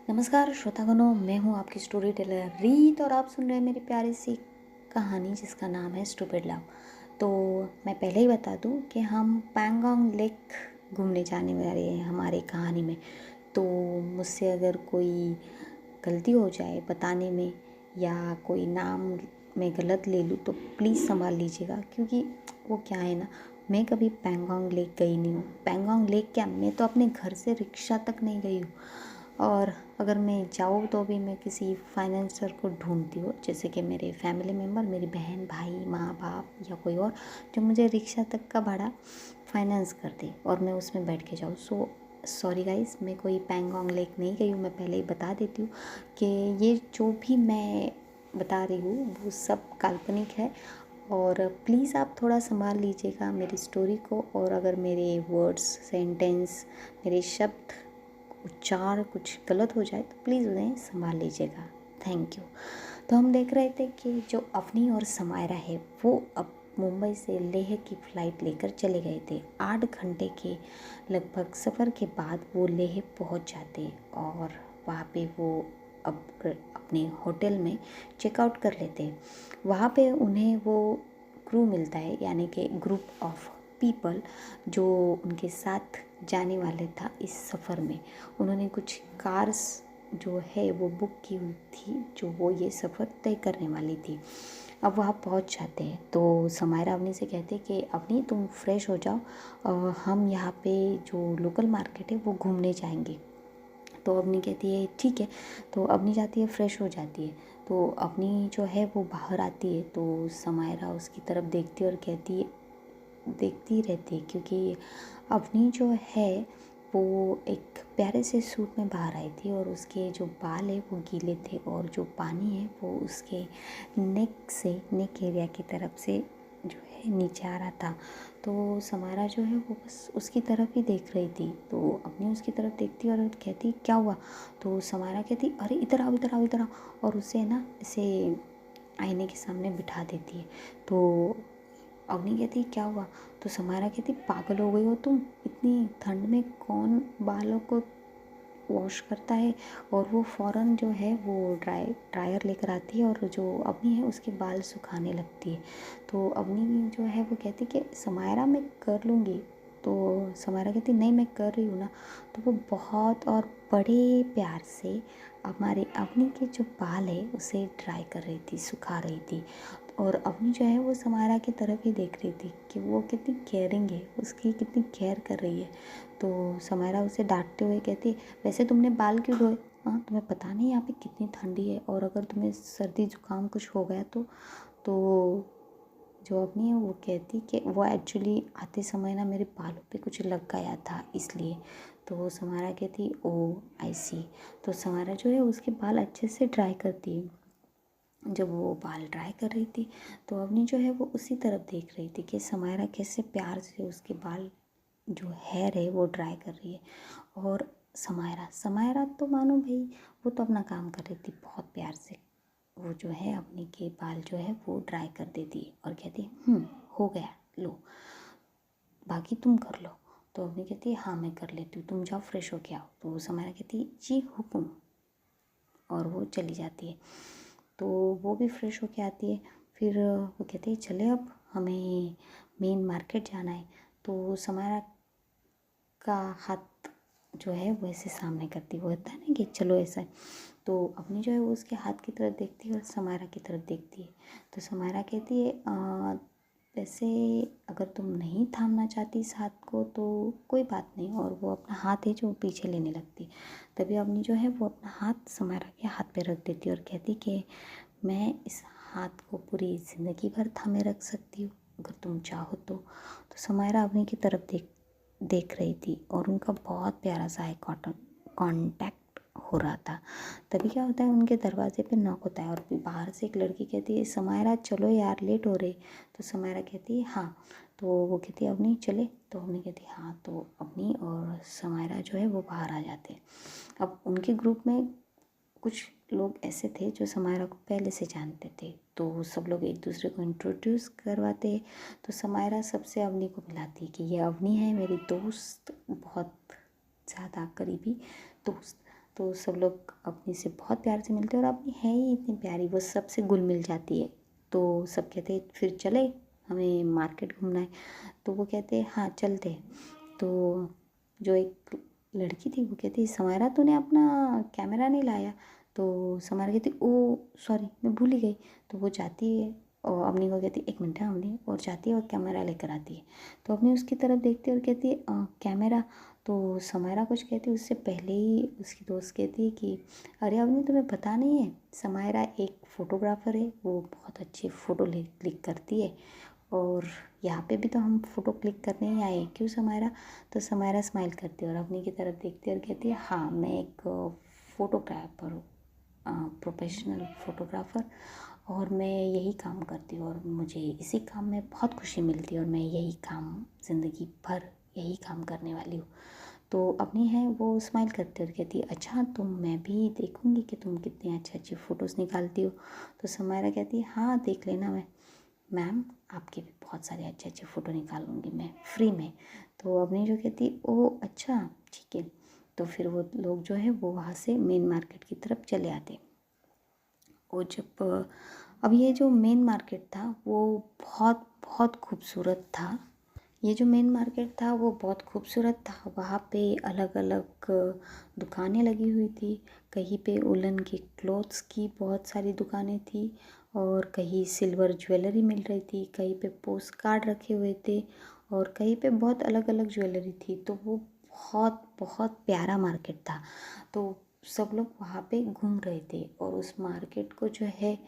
नमस्कार श्रोतागणों, मैं हूँ आपकी स्टोरी टेलर रीत और आप सुन रहे हैं मेरी प्यारी सी कहानी जिसका नाम है स्टूपिड लव। तो मैं पहले ही बता दूँ कि हम पैंगोंग लेक घूमने जाने वाले हैं हमारी कहानी में। तो मुझसे अगर कोई गलती हो जाए बताने में या कोई नाम मैं गलत ले लूँ तो प्लीज़ संभाल लीजिएगा, क्योंकि वो क्या है ना, मैं कभी पैंगोंग लेक गई नहीं हूँ। पैंगोंग लेक क्या, मैं तो अपने घर से रिक्शा तक नहीं गई हूँ। और अगर मैं जाऊँ तो भी मैं किसी फाइनेंसर को ढूंढती हूँ, जैसे कि मेरे फैमिली मेम्बर, मेरी बहन भाई माँ बाप या कोई और, जो मुझे रिक्शा तक का भाड़ा फाइनेंस कर दे और मैं उसमें बैठ के जाऊँ। सो सॉरी गाइस, मैं कोई पैंगोंग लेक नहीं गई हूँ। मैं पहले ही बता देती हूँ कि ये जो भी मैं बता रही हूँ वो सब काल्पनिक है। और प्लीज़ आप थोड़ा संभाल लीजिएगा मेरी स्टोरी को, और अगर मेरे वर्ड्स, सेंटेंस, मेरे शब्द, उच्चार कुछ गलत हो जाए तो प्लीज़ उन्हें संभाल लीजिएगा। Thank you. तो हम देख रहे थे कि जो अवनी और समायरा है वो अब मुंबई से लेह की फ़्लाइट लेकर चले गए थे। 8 घंटे के लगभग सफ़र के बाद वो लेह पहुंच जाते और वहाँ पे वो अब अपने होटल में चेकआउट कर लेते। वहाँ पे उन्हें वो क्रू मिलता है, यानी कि ग्रुप ऑफ पीपल जो उनके साथ जाने वाले था इस सफ़र में। उन्होंने कुछ कार्स जो है वो बुक की हुई थी, जो वो ये सफ़र तय करने वाली थी। अब वहाँ पहुँच जाते हैं तो समायरा अवनी से कहते हैं कि अवनी तुम फ्रेश हो जाओ, हम यहाँ पे जो लोकल मार्केट है वो घूमने जाएंगे। तो अवनी कहती है ठीक है। तो अवनी जाती है, फ्रेश हो जाती है। तो अवनी जो है वो बाहर आती है तो समायरा उसकी तरफ देखती है और कहती है, देखती रहती है, क्योंकि अवनी जो है वो एक प्यारे से सूट में बाहर आई थी और उसके जो बाल है वो गीले थे और जो पानी है वो उसके नेक एरिया की तरफ से जो है नीचे आ रहा था। तो समारा जो है वो बस उसकी तरफ ही देख रही थी। तो अपनी उसकी तरफ देखती और कहती क्या हुआ। तो समारा कहती अरे इधर आओ इधर आओ इधर आओ, और उसे ना इसे आईने के सामने बिठा देती है। तो अवनी कहती क्या हुआ। तो समारा कहती पागल हो गई हो तुम, इतनी ठंड में कौन बालों को वॉश करता है। और वो फ़ौरन जो है वो ड्रायर लेकर आती है और जो अवनी है उसके बाल सुखाने लगती है। तो अवनी जो है वो कहती कि समायरा मैं कर लूँगी। तो समायरा कहती नहीं मैं कर रही हूँ ना। तो वो बहुत और बड़े प्यार से हमारे अवनी के जो बाल है उसे ड्राई कर रही थी, सुखा रही थी। और अवनी जो है वो समायरा की तरफ ही देख रही थी कि वो कितनी केयरिंग है, उसकी कितनी केयर कर रही है। तो समायरा उसे डांटते हुए कहती वैसे तुमने बाल क्यों धोए, हाँ तुम्हें पता नहीं यहाँ पे कितनी ठंडी है, और अगर तुम्हें सर्दी जुकाम कुछ हो गया तो जो अवनी है वो कहती कि वो एक्चुअली आते समय ना मेरे बालों पे कुछ लग गया था इसलिए। तो समायरा कहती ओ आई सी। तो समायरा जो है उसके बाल अच्छे से ड्राई करती है। जब वो बाल ड्राई कर रही थी तो अवनी जो है वो उसी तरफ देख रही थी कि समायरा कैसे प्यार से उसके बाल जो हेयर है वो ड्राई कर रही है। और समायरा समायरा तो मानो भाई वो तो अपना काम कर रही थी बहुत प्यार से। वो जो है अपने के बाल जो है वो ड्राई कर देती है और कहती हो गया, लो बाकी तुम कर लो। तो अवनी कहती है हाँ मैं कर लेती हूँ, तुम जाओ फ्रेश हो के आओ। तो समायरा कहती है जी हुक्म, और वो चली जाती है। तो वो भी फ्रेश होके आती है। फिर वो कहते हैं चले अब हमें मेन मार्केट जाना है। तो समायरा का हाथ जो है वो ऐसे सामने करती, वो होता है ना कि चलो ऐसा है। तो अपनी जो है वो उसके हाथ की तरफ देखती है और समायरा की तरफ देखती है। तो समायरा कहती है वैसे अगर तुम नहीं थामना चाहती इस हाथ को तो कोई बात नहीं, और वो अपना हाथ है जो पीछे लेने लगती। तभी अपनी जो है वो अपना हाथ समायरा के हाथ पे रख देती है और कहती कि मैं इस हाथ को पूरी ज़िंदगी भर थामे रख सकती हूँ अगर तुम चाहो तो। समायरा अपनी की तरफ देख रही थी और उनका बहुत प्यारा सा आई कांटेक्ट हो रहा था। तभी क्या होता है उनके दरवाजे पे नॉक होता है और बाहर से एक लड़की कहती है समायरा चलो यार लेट हो रही। तो समायरा कहती है हाँ। तो वो कहती है अवनी चले। तो अवनी कहती है हाँ। तो अवनी और समायरा जो है वो बाहर आ जाते हैं। अब उनके ग्रुप में कुछ लोग ऐसे थे जो समायरा को पहले से जानते थे, तो सब लोग एक दूसरे को इंट्रोड्यूस करवाते। तो समायरा सबसे अवनी को मिलाती कि ये अवनी है मेरी दोस्त, बहुत ज़्यादा करीबी दोस्त। तो सब लोग अपनी से बहुत प्यार से मिलते हैं, और अपनी है ही इतनी प्यारी, वो सबसे घुल मिल जाती है। तो सब कहते हैं फिर चले, हमें मार्केट घूमना है। तो वो कहते हैं हाँ चलते हैं। तो जो एक लड़की थी वो कहती समायरा तूने अपना कैमरा नहीं लाया। तो समायरा कहती ओ सॉरी मैं भूल ही गई। तो वो जाती है और अवनी को कहती एक मिनट है अवनी, और जाती है और कैमरा लेकर आती है। तो अवनी उसकी तरफ देखती है और कहती है कैमरा। तो समायरा कुछ कहती है, उससे पहले ही उसकी दोस्त कहती है कि अरे अवनी तुम्हें पता नहीं है, समायरा एक फ़ोटोग्राफ़र है, वो बहुत अच्छी फ़ोटो क्लिक करती है, और यहाँ पे भी तो हम फ़ोटो क्लिक करने ही आए, क्यों समायरा। तो समायरा स्माइल करती है और अवनी की तरफ देखती है और कहती है हाँ मैं एक फ़ोटोग्राफ़र हूँ, प्रोफेशनल फ़ोटोग्राफ़र, और मैं यही काम करती हूँ और मुझे इसी काम में बहुत खुशी मिलती है, और मैं यही काम ज़िंदगी भर यही काम करने वाली हूँ। तो अपनी है वो स्माइल करती है और कहती है अच्छा तो मैं भी देखूँगी कि तुम कितनी अच्छी अच्छी फ़ोटोज़ निकालती हो। तो समायरा कहती है हाँ देख लेना, मैम आपके भी बहुत सारे अच्छे अच्छे फ़ोटो निकालूंगी मैं फ्री में। तो अवनी जो कहती ओ अच्छा ठीक है। तो फिर वो लोग जो है वो वहाँ से मेन मार्केट की तरफ चले आते। और जब अब ये जो मेन मार्केट था वो बहुत बहुत खूबसूरत था। ये जो मेन मार्केट था वो बहुत खूबसूरत था। वहाँ पे अलग अलग दुकानें लगी हुई थी। कहीं पे उलन के क्लोथ्स की बहुत सारी दुकानें थी, और कहीं सिल्वर ज्वेलरी मिल रही थी, कहीं पे पोस्ट कार्ड रखे हुए थे, और कहीं पे बहुत अलग अलग ज्वेलरी थी। तो वो बहुत बहुत प्यारा मार्केट था। तो सब लोग वहाँ पे घूम रहे थे और उस मार्केट को जो है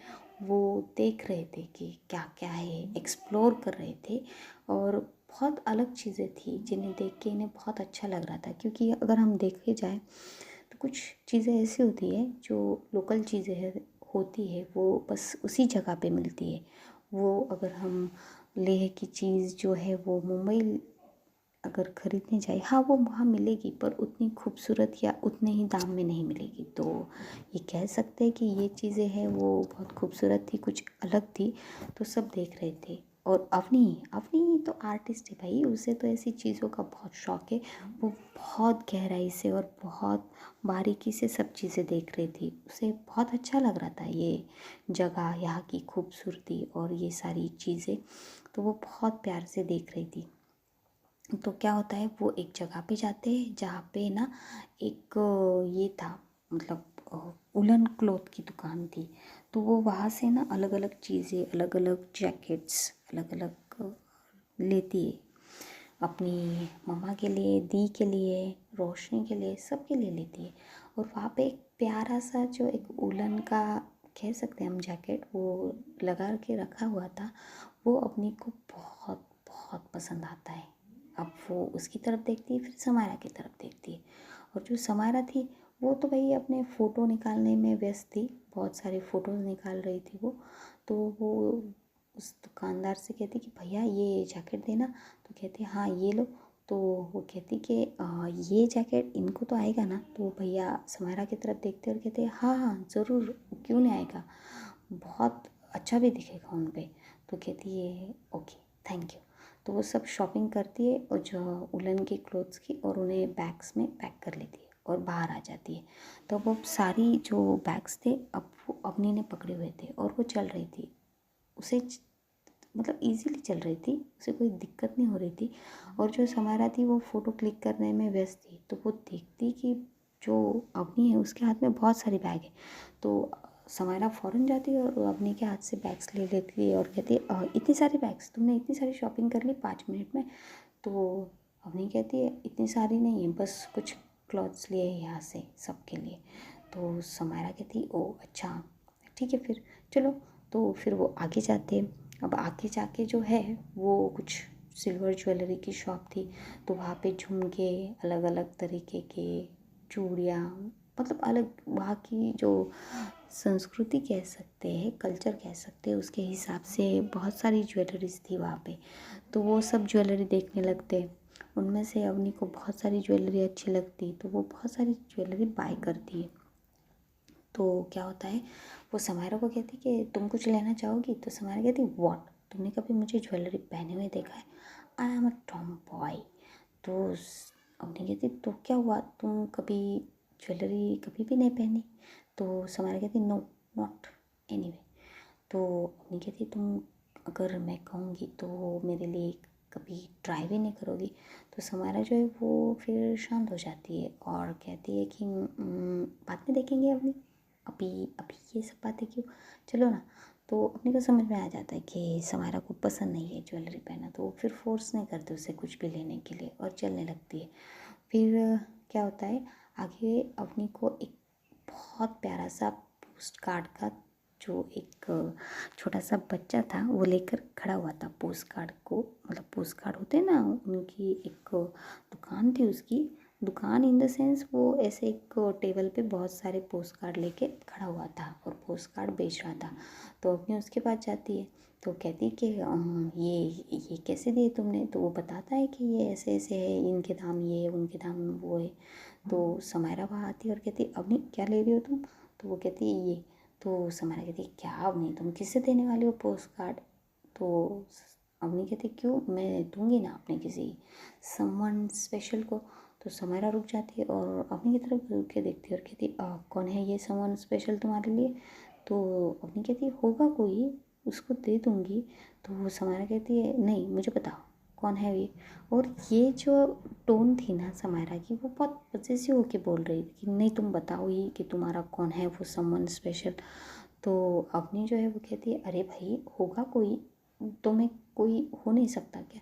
वो देख रहे थे कि क्या क्या है, एक्सप्लोर कर रहे थे। और बहुत अलग चीज़ें थी जिन्हें देख के इन्हें बहुत अच्छा लग रहा था, क्योंकि अगर हम देखे जाए तो कुछ चीज़ें ऐसी होती है जो लोकल चीज़ें है होती है वो बस उसी जगह पे मिलती है। वो अगर हम लेह की चीज़ जो है वो मुंबई अगर ख़रीदने जाए, हाँ वो वहाँ मिलेगी पर उतनी खूबसूरत या उतने ही दाम में नहीं मिलेगी। तो ये कह सकते हैं कि ये चीज़ें हैं वो बहुत खूबसूरत थी, कुछ अलग थी। तो सब देख रहे थे। और अवनी अवनी तो आर्टिस्ट है भाई, उसे तो ऐसी चीज़ों का बहुत शौक है। वो बहुत गहराई से और बहुत बारीकी से सब चीज़ें देख रही थी। उसे बहुत अच्छा लग रहा था ये जगह, यहाँ की खूबसूरती और ये सारी चीज़ें। तो वो बहुत प्यार से देख रही थी। तो क्या होता है वो एक जगह पे जाते हैं जहाँ पे ना एक ये था, मतलब उलन क्लॉथ की दुकान थी। तो वो वहाँ से ना अलग अलग चीज़ें, अलग अलग जैकेट्स अलग अलग लेती है, अपनी मम्मा के लिए, दी के लिए, रोशनी के लिए, सब के लिए लेती है। और वहाँ पे एक प्यारा सा जो एक उलन का कह सकते हैं हम जैकेट वो लगा के रखा हुआ था, वो अपनी को बहुत बहुत पसंद आता है। अब वो उसकी तरफ देखती है, फिर समायरा की तरफ देखती है। और जो समायरा थी वो तो भाई अपने फ़ोटो निकालने में व्यस्त थी, बहुत सारे फ़ोटोज़ निकाल रही थी वो। तो वो उस दुकानदार से कहती कि भैया ये जैकेट देना। तो कहती हाँ ये लो। तो वो कहती कि ये जैकेट इनको तो आएगा ना। तो भैया समायरा की तरफ देखते और कहते हाँ हाँ ज़रूर, क्यों नहीं आएगा, बहुत अच्छा भी दिखेगा उन पे। तो कहती है ओके थैंक यू। तो वो सब शॉपिंग करती है और जो उलन के क्लोथ्स की, और उन्हें बैग्स में पैक कर लेती है और बाहर आ जाती है। तो वो सारी जो बैग्स थे अब वो अवनी ने पकड़े हुए थे और वो चल रही थी। उसे मतलब इजीली चल रही थी, उसे कोई दिक्कत नहीं हो रही थी। और जो समारा थी वो फ़ोटो क्लिक करने में व्यस्त थी। तो वो देखती कि जो अवनी है उसके हाथ में बहुत सारे बैग है। तो समारा फ़ौरन जाती है और अवनी के हाथ से बैग्स ले लेती है और कहती है इतनी सारी बैग्स, तुमने इतनी सारी शॉपिंग कर ली 5 मिनट में। तो अवनी कहती है इतनी सारी नहीं है, बस कुछ क्लॉथ्स लिए यहाँ से सबके लिए। तो समारा कहती ओ अच्छा ठीक है फिर चलो। तो फिर वो आगे जाते हैं। अब आगे जाके जो है वो कुछ सिल्वर ज्वेलरी की शॉप थी। तो वहाँ पे झुमके, अलग अलग तरीके के चूड़ियाँ, मतलब अलग वहाँ की जो संस्कृति कह सकते हैं, कल्चर कह सकते हैं, उसके हिसाब से बहुत सारी ज्वेलरीज थी वहाँ पे। तो वो सब ज्वेलरी देखने लगते। उनमें से अवनी को बहुत सारी ज्वेलरी अच्छी लगती, तो वो बहुत सारी ज्वेलरी बाय करती है। तो क्या होता है वो समायरा को कहती कि तुम कुछ लेना चाहोगी। तो समायरा कहती व्हाट, तुमने कभी मुझे ज्वेलरी पहने हुए देखा है, I am a Tom boy. तो अवनी कहती तो क्या हुआ, तुम कभी ज्वेलरी कभी भी नहीं पहनी। तो समारा कहती नो, नॉट एनीवे। तो अपनी कहती तुम अगर मैं कहूँगी तो मेरे लिए कभी ट्राई भी नहीं करोगी। तो समारा जो है वो फिर शांत हो जाती है और कहती है कि बाद में देखेंगे अपनी, अभी अभी ये सब बातें क्यों, चलो ना। तो अपने को समझ में आ जाता है कि समारा को पसंद नहीं है ज्वेलरी पहना, तो वो फिर फोर्स नहीं करते उसे कुछ भी लेने के लिए और चलने लगती है। फिर क्या होता है आगे, अपनी को एक बहुत प्यारा सा पोस्ट कार्ड का जो एक छोटा सा बच्चा था वो लेकर खड़ा हुआ था पोस्ट कार्ड को, मतलब पोस्ट कार्ड होते हैं ना, उनकी एक दुकान थी, उसकी दुकान इन द सेंस वो ऐसे एक टेबल पे बहुत सारे पोस्ट कार्ड लेके खड़ा हुआ था और पोस्ट कार्ड बेच रहा था। तो अपनी उसके पास जाती है तो कहती कि ये कैसे दिए तुमने। तो वो बताता है कि ये ऐसे ऐसे है, इनके दाम ये, उनके दाम वो है। तो समायरा वहाँ आती है और कहती अवनी क्या ले रही हो तुम। तो वो कहती है ये। तो समायरा कहती क्या अवनी तुम किससे देने वाली हो पोस्ट कार्ड। तो अवनी कहती क्यों, मैं दूंगी ना अपने किसी समवन स्पेशल को। तो समायरा रुक जाती है और अवनी की तरफ रुक के देखती है और कहती कौन है ये समवन स्पेशल तुम्हारे लिए। तो अवनी कहती होगा कोई, उसको दे दूंगी। तो वो समायरा कहती है नहीं मुझे बताओ कौन है ये। और ये जो टोन थी ना समायरा की, वो बहुत पॉसेसिव होके बोल रही थी कि नहीं तुम बताओ ही कि तुम्हारा कौन है वो समवन स्पेशल। तो अपनी जो है वो कहती है अरे भाई होगा कोई, तो मैं कोई हो नहीं सकता क्या।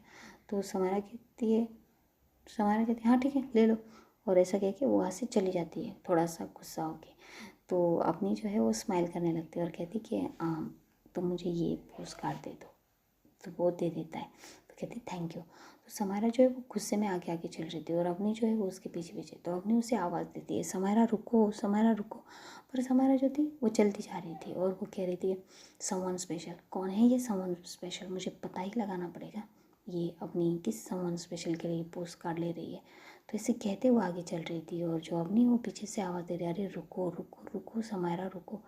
तो समायरा कहती है हाँ ठीक है ले लो। और ऐसा कह के वो वहाँ से चली जाती है थोड़ा सा गुस्सा होके। तो अपनी जो है वो स्माइल करने लगती है और कहती कि तो मुझे ये पोस्ट कार्ड दे दो। तो वो दे देता है तो कहती थैंक यू। तो समायरा जो है वो गुस्से में आगे आगे चल रही थी और अपनी जो है वो उसके पीछे पीछे। तो अपनी उसे आवाज़ देती है समायरा रुको, समायरा रुको। पर समायरा जो थी वो चलती जा रही थी और वो कह रही थी समवन स्पेशल, कौन है ये समवन स्पेशल, मुझे पता ही लगाना पड़ेगा ये अपनी किस समवन स्पेशल के लिए पोस्ट कार्ड ले रही है। तो इसे कहते वो आगे चल रही थी और जो अपनी वो पीछे से आवाज़ दे रही अरे रुको रुको रुको समायरा रुको।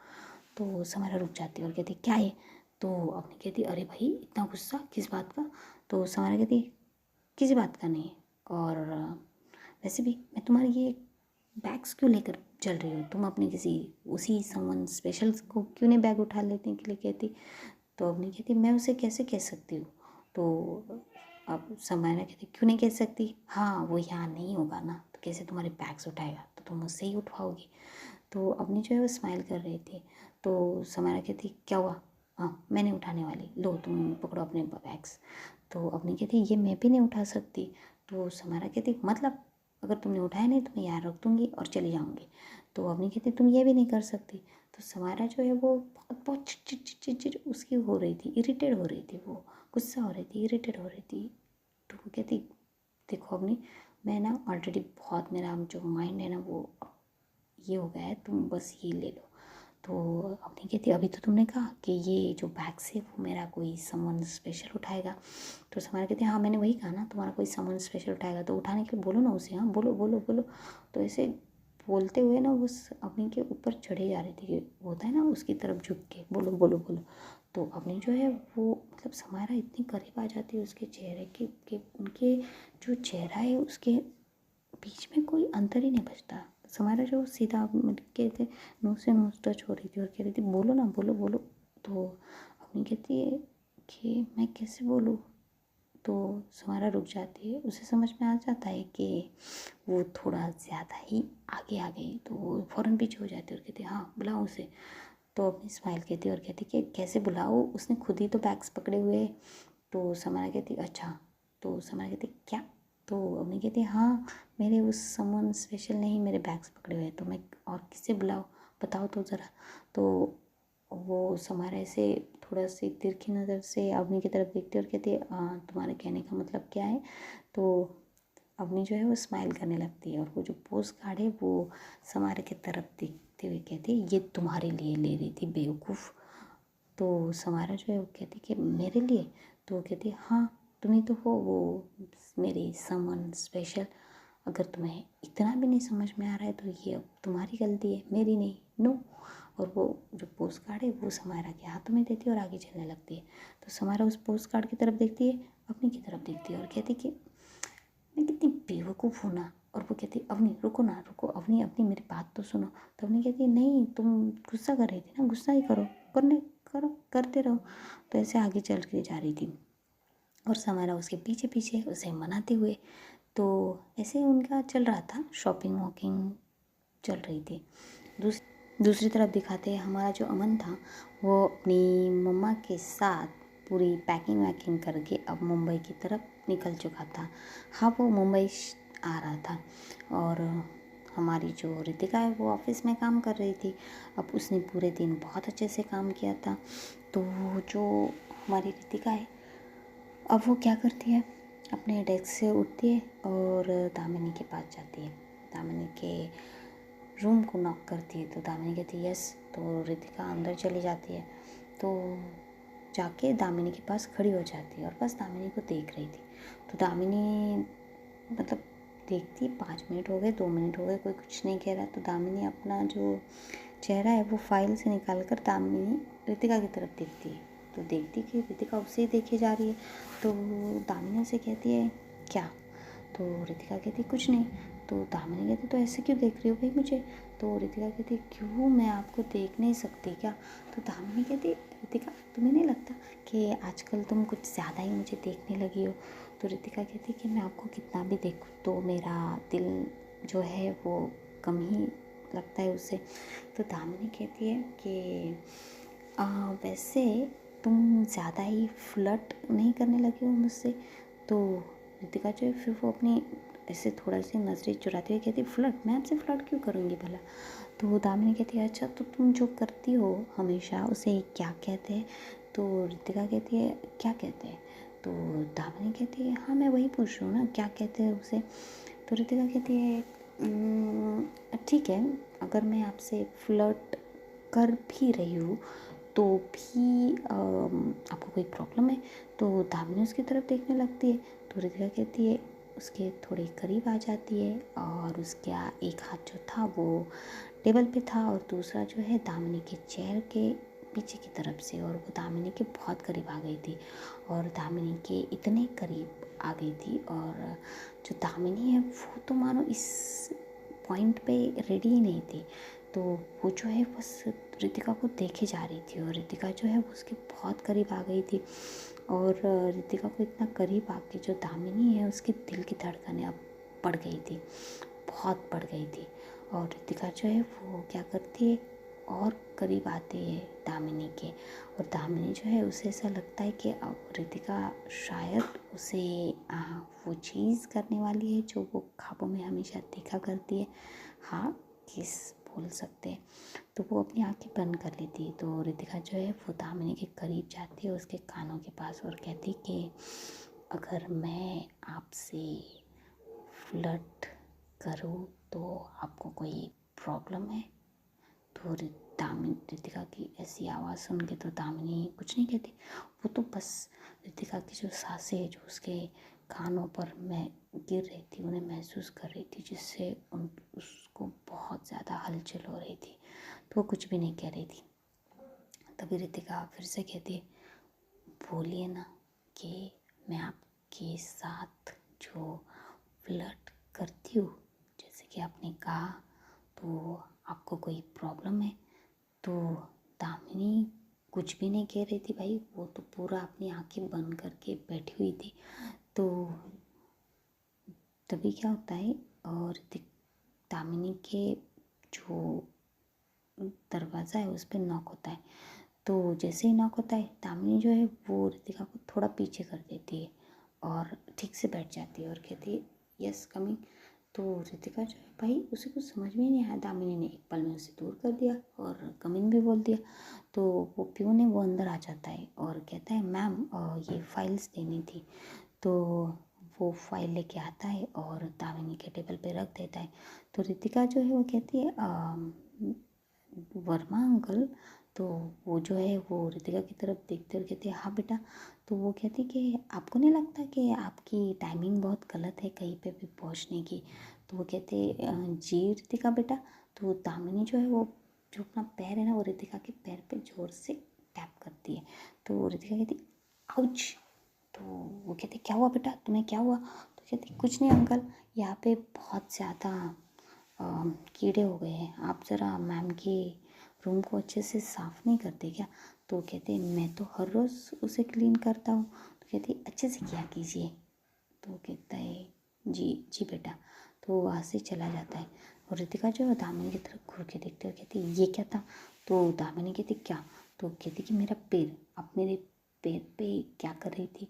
तो समायरा रुक जाती है और कहती क्या है। तो अपनी कहती अरे भाई इतना गुस्सा किस बात का। तो समायरा कहती किसी बात का नहीं है, और वैसे भी मैं तुम्हारी ये बैग्स क्यों लेकर चल रही हो, तुम अपने किसी उसी समवन स्पेशल को क्यों नहीं बैग उठा लेने के लिए कहती। तो अपनी कहती मैं उसे कैसे कह सकती हूँ। तो अब समायरा कहती क्यों नहीं कह सकती, हाँ वो यहाँ नहीं होगा ना तो कैसे तुम्हारे बैग्स उठाएगा, तो तुम मुझसे ही उठवाओगी। तो अपनी जो है वो स्माइल कर रही थी। तो समायरा कहती क्या हुआ, हाँ मैं नहीं उठाने वाली, लो तुम पकड़ो अपने बैग्स। तो अपनी कहती ये मैं भी नहीं उठा सकती। तो समायरा कहती मतलब अगर तुमने उठाया नहीं तो मैं यहाँ रख दूँगी और चली जाऊँगी। तो अपनी कहती तुम ये भी नहीं कर सकती। तो समायरा जो है वो बहुत बहुत चिड़ उसकी हो रही थी, इरिटेट हो रही थी, वो गुस्सा हो रही थी, इरिटेट हो रही थी। तो वो कहती देखो अपनी, मैं ना ऑलरेडी बहुत, मेरा जो माइंड है ना वो ये हो गया है, तुम बस ये ले लो। तो अपनी कहती अभी तो तुमने कहा कि ये जो बैग्स है वो मेरा कोई समवन स्पेशल उठाएगा। तो समायरा कहती हाँ मैंने वही कहा ना तुम्हारा कोई समवन स्पेशल उठाएगा, तो उठाने के लिए बोलो ना उसे, हाँ बोलो बोलो बोलो। तो ऐसे बोलते हुए ना वो अपनी के ऊपर चढ़े जा रही थी कि होता है ना उसकी तरफ झुक के बोलो बोलो बोलो। तो अपनी जो है वो मतलब समायरा इतनी करीब आ जाती है उसके चेहरे के कि उनके जो चेहरा है उसके बीच में कोई अंतर ही नहीं बचता। समायरा जो सीधा कहते नोज से नोज टच हो रही थी और कह रही थी बोलो ना बोलो बोलो। तो अपनी कहती है कि मैं कैसे बोलूँ। तो समायरा रुक जाती है, उसे समझ में आ जाता है कि वो थोड़ा ज़्यादा ही आगे आ गई। तो वो फ़ौरन पीछे हो जाती है और कहती है हाँ बुलाओ उसे। तो अपनी स्माइल कहती है और कहती कि कैसे बुलाओ, उसने खुद ही तो बैग्स पकड़े हुए हैं। तो समायरा कहती अच्छा। तो समायरा कहती क्या। तो अपनी कहती हाँ मेरे उस समवन स्पेशल ने ही मेरे बैग्स पकड़े हुए हैं, तो मैं और किससे बुलाऊँ बताओ तो ज़रा। तो वो समायरा ऐसे थोड़ा सी तिरछी नज़र से अवनी की तरफ देखती है और कहती है तुम्हारे कहने का मतलब क्या है। तो अवनी जो है वो स्माइल करने लगती है और वो जो पोस्ट कार्ड है वो समायरा की तरफ देखते हुए कहती है ये तुम्हारे लिए ले रही थी बेवकूफ़। तो समायरा जो है वो कहती कि मेरे लिए। तो वो कहती हाँ तुम ही तो हो वो मेरी समवन स्पेशल, अगर तुम्हें इतना भी नहीं समझ में आ रहा है तो ये अब तुम्हारी गलती है मेरी नहीं, नो। और वो जो पोस्ट कार्ड है वो समायरा के हाथों में देती है और आगे चलने लगती है। तो समायरा उस पोस्ट कार्ड की तरफ देखती है, अपनी की तरफ देखती है और कहती कि मैं कितनी बेवकूफ़ हूँ ना, और वो कहती अवनी रुको ना, रुको अवनी, अवनी मेरी बात तो सुनो। तो अवनी कहती नहीं, तुम गुस्सा कर रही थी ना, गुस्सा ही करने करो, करते रहो। तो ऐसे आगे चल के जा रही थी और समारा उसके पीछे पीछे उसे मनाते हुए। तो ऐसे उनका चल रहा था, शॉपिंग वॉकिंग चल रही थी। दूसरी तरफ दिखाते हैं हमारा जो अमन था, वो अपनी मम्मा के साथ पूरी पैकिंग वैकिंग करके अब मुंबई की तरफ निकल चुका था। हाँ, वो मुंबई आ रहा था और हमारी जो रितिका है वो ऑफिस में काम कर रही थी। अब उसने पूरे दिन बहुत अच्छे से काम किया था। तो जो हमारी रितिका है, अब वो क्या करती है, अपने डेस्क से उठती है और दामिनी के पास जाती है, दामिनी के रूम को नॉक करती है। तो दामिनी कहती है यस। तो रितिका अंदर चली जाती है। तो जाके दामिनी के पास खड़ी हो जाती है और बस दामिनी को देख रही थी। तो दामिनी मतलब देखती, 5 मिनट हो गए, 2 मिनट हो गए, कोई कुछ नहीं कह रहा। तो दामिनी अपना जो चेहरा है वो फाइल से निकाल कर दामिनी रितिका की तरफ देखती है। तो देखती कि रितिका उसे ही देखे जा रही है। तो दामिनी से कहती है क्या? तो रितिका कहती कुछ नहीं। तो दामिनी कहती तो ऐसे क्यों देख रही हो भाई मुझे? तो रितिका कहती क्यों, मैं आपको देख नहीं सकती क्या? तो दामिनी कहती रितिका तुम्हें नहीं लगता कि आजकल तुम कुछ ज़्यादा ही मुझे देखने लगी हो? तो रितिका कहती कि मैं आपको कितना भी देखूँ तो मेरा दिल जो है वो कम ही लगता है उससे। तो दामिनी कहती है कि वैसे तुम ज़्यादा ही फ्लर्ट नहीं करने लगे हो मुझसे? तो रितिका जो है फिर वो अपनी ऐसे थोड़ा सी नजरें चुराते हुए कहती फ्लर्ट, मैं आपसे फ्लर्ट क्यों करूँगी भला? तो दामिनी कहती है अच्छा तो तुम जो करती हो हमेशा उसे क्या कहते हैं? तो रितिका कहती है क्या कहते हैं? तो दामिनी कहती है हाँ मैं वही पूछ रही हूँ ना, क्या कहते हैं उसे? तो रितिका कहती है ठीक है, अगर मैं आपसे फ्लर्ट कर भी रही हूँ तो भी आपको कोई प्रॉब्लम है? तो दामिनी उसकी तरफ देखने लगती है। तो रितिका कहती है, उसके थोड़े करीब आ जाती है और उसका एक हाथ जो था वो टेबल पे था और दूसरा जो है दामिनी के चेयर के पीछे की तरफ से, और वो दामिनी के बहुत करीब आ गई थी और दामिनी के इतने करीब आ गई थी और जो दामिनी है वो तो मानो इस पॉइंट पे रेडी ही नहीं थी। तो वो जो है बस रितिका को देखे जा रही थी और रितिका जो है वो उसके बहुत करीब आ गई थी और रितिका को इतना करीब आके जो दामिनी है उसके दिल की धड़कनें अब बढ़ गई थी, बहुत बढ़ गई थी। और रितिका जो है वो क्या करती है, और करीब आती है दामिनी के, और दामिनी जो है उसे ऐसा लगता है कि अब रितिका शायद उसे वो चीज़ करने वाली है जो वो ख्वाबों में हमेशा देखा करती है। हाँ, किस बोल सकते हैं। तो वो अपनी आंखें बंद कर लेती है। तो रितिका जो है वो दामिनी के करीब जाती है उसके कानों के पास और कहती कि अगर मैं आपसे फ्लर्ट करूँ तो आपको कोई प्रॉब्लम है? तो दामिनी रितिका की ऐसी आवाज़ सुन के तो दामिनी कुछ नहीं कहती, वो तो बस रितिका की जो सांसें जो उसके कानों पर मैं गिर रही थी उन्हें महसूस कर रही थी, जिससे उसको बहुत ज़्यादा हलचल हो रही थी। तो वो कुछ भी नहीं कह रही थी। तभी रितिका फिर से कहती बोलिए ना कि मैं आपके साथ जो फ्लर्ट करती हूँ, जैसे कि आपने कहा, तो आपको कोई प्रॉब्लम है? तो दामिनी कुछ भी नहीं कह रही थी भाई, वो तो पूरा अपनी आंखें बंद करके बैठी हुई थी। तो तभी क्या होता है, और दामिनी के जो दरवाज़ा है उस पर नॉक होता है। तो जैसे ही नॉक होता है दामिनी जो है वो रितिका को थोड़ा पीछे कर देती है और ठीक से बैठ जाती है और कहती है यस कमिंग। तो रितिका जो है भाई उसे कुछ समझ में ही नहीं आया, दामिनी ने एक पल में उसे दूर कर दिया और कमिंग भी बोल दिया। तो वो प्यून है वो अंदर आ जाता है और कहता है मैम ये फाइल्स देनी थी। तो वो फाइल लेके आता है और दामिनी के टेबल पे रख देता है। तो रितिका जो है वो कहती है वर्मा अंकल? तो वो जो है वो रितिका की तरफ देखते हुए कहते हैं हाँ बेटा। तो वो कहती कि आपको नहीं लगता कि आपकी टाइमिंग बहुत गलत है कहीं पे भी पहुंचने की? तो वो कहते जी रितिका बेटा। तो दामिनी जो है वो जो अपना पैर है ना वो रितिका के पैर पे जोर से टैप करती है। तो रितिका कहती आउच। तो वो कहते क्या हुआ बेटा, तुम्हें क्या हुआ? तो कहती कुछ नहीं अंकल, यहाँ पे बहुत ज़्यादा कीड़े हो गए हैं, आप ज़रा मैम के रूम को अच्छे से साफ़ नहीं करते क्या? तो कहते मैं तो हर रोज़ उसे क्लीन करता हूँ। तो कहती अच्छे से किया कीजिए। तो कहता है जी जी बेटा। तो वो वहाँ से चला जाता है और रितिका जो है दामिनी की तरफ घूर के देखती है और कहती ये क्या था? तो दामिनी कहती क्या? तो कहती कि मेरा पैर, आप मेरे पैर पे क्या कर रही थी?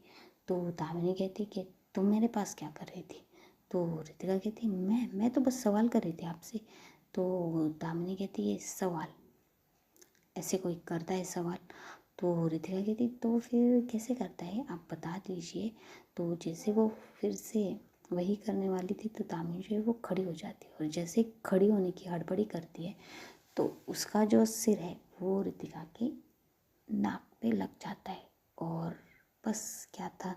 तो दामिनी कहती कि तुम मेरे पास क्या कर रही थी? तो रितिका कहती मैं तो बस सवाल कर रही थी आपसे। तो दामिनी कहती है सवाल, ऐसे कोई करता है सवाल? तो रितिका कहती तो फिर कैसे करता है, आप बता दीजिए। तो जैसे वो फिर से वही करने वाली थी तो दामिनी जो है वो खड़ी हो जाती है और जैसे खड़ी होने की हड़बड़ी करती है तो उसका जो सिर है वो रितिका के नाक पे लग जाता है। और बस क्या था,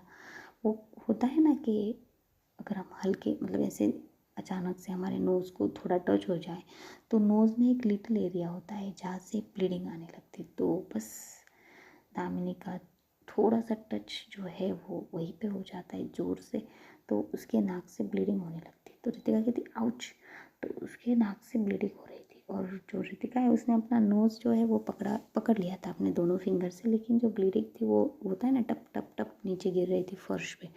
वो होता है ना कि अगर हम हल्के मतलब ऐसे अचानक से हमारे नोज़ को थोड़ा टच हो जाए तो नोज़ में एक लिटिल एरिया होता है जहाँ से ब्लीडिंग आने लगती, तो बस दामिनी का थोड़ा सा टच जो है वो वहीं पे हो जाता है ज़ोर से, तो उसके नाक से ब्लीडिंग होने लगती। तो रितिका कहती आउच। तो उसके नाक से ब्लीडिंग हो रही थी और जो रितिका है उसने अपना नोज़ जो है वो पकड़ लिया था अपने दोनों फिंगर से, लेकिन जो ब्लीडिंग थी वो होता है ना टप टप टप नीचे गिर रही थी फर्श पे।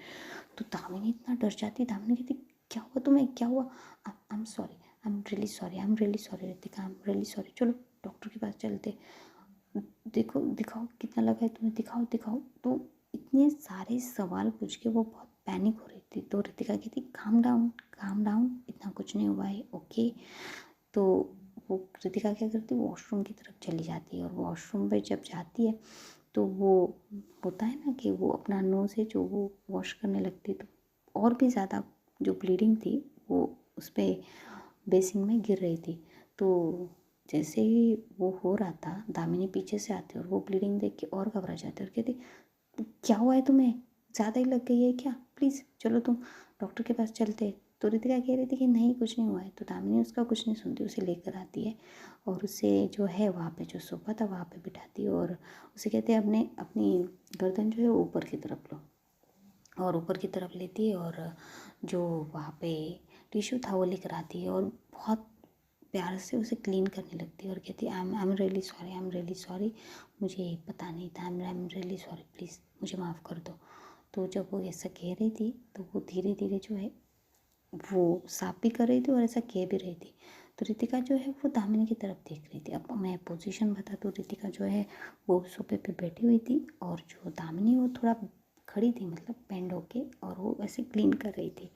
तो दामिनी इतना डर जाती, दामिनी कहती क्या हुआ तुम्हें, क्या हुआ? I am sorry, I am really sorry, I am really sorry Ritika, I am really sorry, चलो डॉक्टर के पास चलते, देखो दिखाओ कितना लगा है तुम्हें, दिखाओ दिखाओ। तो इतने सारे सवाल पूछ के वो बहुत पैनिक हो रही थी। तो रितिका कहती काम डाउन, इतना कुछ नहीं हुआ है, ओके। तो वो रितिका क्या करती है वॉशरूम की तरफ चली जाती है और वॉशरूम पे जब जाती है तो वो होता है ना कि वो अपना नोज़ है जो वो वॉश करने लगती है तो और भी ज़्यादा जो ब्लीडिंग थी वो उस पर बेसिन में गिर रही थी। तो जैसे ही वो हो रहा था दामिनी पीछे से आती है और वो ब्लीडिंग देख के और घबरा जाती है और कहती क्या हुआ है तुम्हें, ज़्यादा ही लग गई है क्या, प्लीज़ चलो तुम डॉक्टर के पास चलते। तो रितिका कह रही थी कि नहीं कुछ नहीं हुआ है। तो दामिनी उसका कुछ नहीं सुनती, उसे लेकर आती है और उसे जो है वहाँ पे जो सोफ़ा था वहाँ पे बिठाती है और उसे कहते हैं अपनी गर्दन जो है ऊपर की तरफ लो, और ऊपर की तरफ लेती है और जो वहाँ पे टिश्यू था वो लेकर आती है और बहुत प्यार से उसे क्लीन करने लगती है और कहती है I am really sorry, I am really sorry, मुझे पता नहीं था, I am really sorry, please मुझे माफ़ कर दो। तो जब वो ऐसा कह रही थी तो वो धीरे धीरे जो है वो साफ भी कर रही थी और ऐसा कह भी रही थी। तो रितिका जो है वो दामिनी की तरफ देख रही थी। अब मैं पोजीशन बता दूँ, रितिका जो है वो सोफे पे बैठी हुई थी और जो दामिनी वो थोड़ा खड़ी थी मतलब बेंड होके और वो ऐसे क्लीन कर रही थी।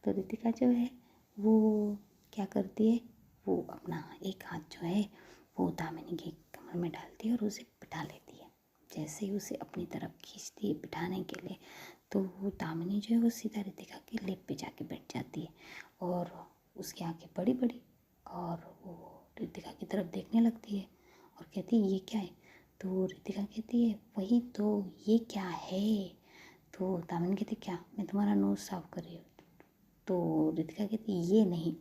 तो रितिका जो है वो क्या करती है, वो अपना एक हाथ जो है वो दामिनी की कमर में डालती है और उसे बिठा लेती है। जैसे ही उसे अपनी तरफ खींचती है बिठाने के लिए तो वो दामिनी जो है वो सीधा रितिका के लेप पे जाके बैठ जाती है और उसकी आंखें बड़ी बड़ी और वो रितिका की तरफ देखने लगती है और कहती है ये क्या है? तो रितिका कहती है वही तो, ये क्या है? तो दामिनी कहती क्या, मैं तुम्हारा नोज़ साफ कर रही हूँ। तो रितिका कहती ये नहीं,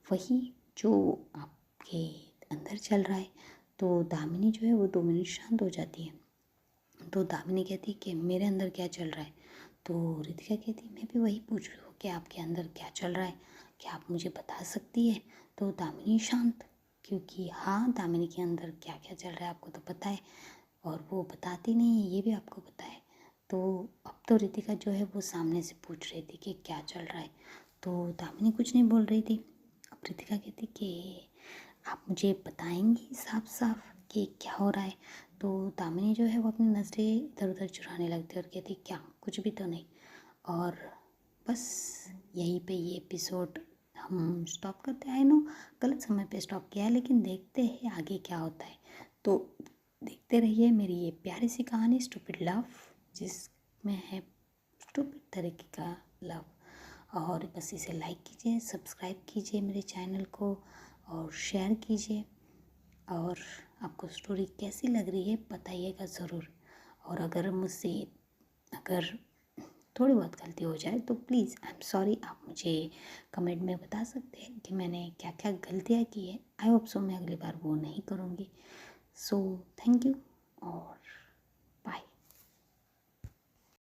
वही जो आपके अंदर चल रहा है। तो दामिनी जो है वो 2 मिनट शांत हो जाती है। तो दामिनी कहती कि मेरे अंदर क्या चल रहा है? तो रितिका कहती मैं भी वही पूछ रही हूँ कि आपके अंदर क्या चल रहा है, क्या आप मुझे बता सकती है? तो दामिनी शांत, क्योंकि हाँ दामिनी के अंदर क्या क्या चल रहा है आपको तो पता है और वो बताती नहीं है ये भी आपको पता है। तो अब तो रितिका जो है वो सामने से पूछ रही थी कि क्या चल रहा है। तो दामिनी कुछ नहीं बोल रही थी। अब रितिका कहती कि आप मुझे बताएंगी साफ साफ कि क्या हो रहा है? तो दामिनी जो है वो अपनी नज़रें इधर उधर चुराने लगती है और कहती क्या, कुछ भी तो नहीं। और बस यहीं पे ये एपिसोड हम स्टॉप करते हैं। आई नो गलत समय पे स्टॉप किया है लेकिन देखते हैं आगे क्या होता है। तो देखते रहिए मेरी ये प्यारी सी कहानी स्टूपिड लव, जिसमें है स्टूपिड तरीके का लव। और बस इसे लाइक कीजिए, सब्सक्राइब कीजिए मेरे चैनल को और शेयर कीजिए। और आपको स्टोरी कैसी लग रही है बताइएगा ज़रूर। और अगर थोड़ी बहुत गलती हो जाए तो प्लीज़ आई एम सॉरी, आप मुझे कमेंट में बता सकते हैं कि मैंने क्या क्या गलतियाँ की है। आई होप सो मैं अगली बार वो नहीं करूँगी। सो थैंक यू और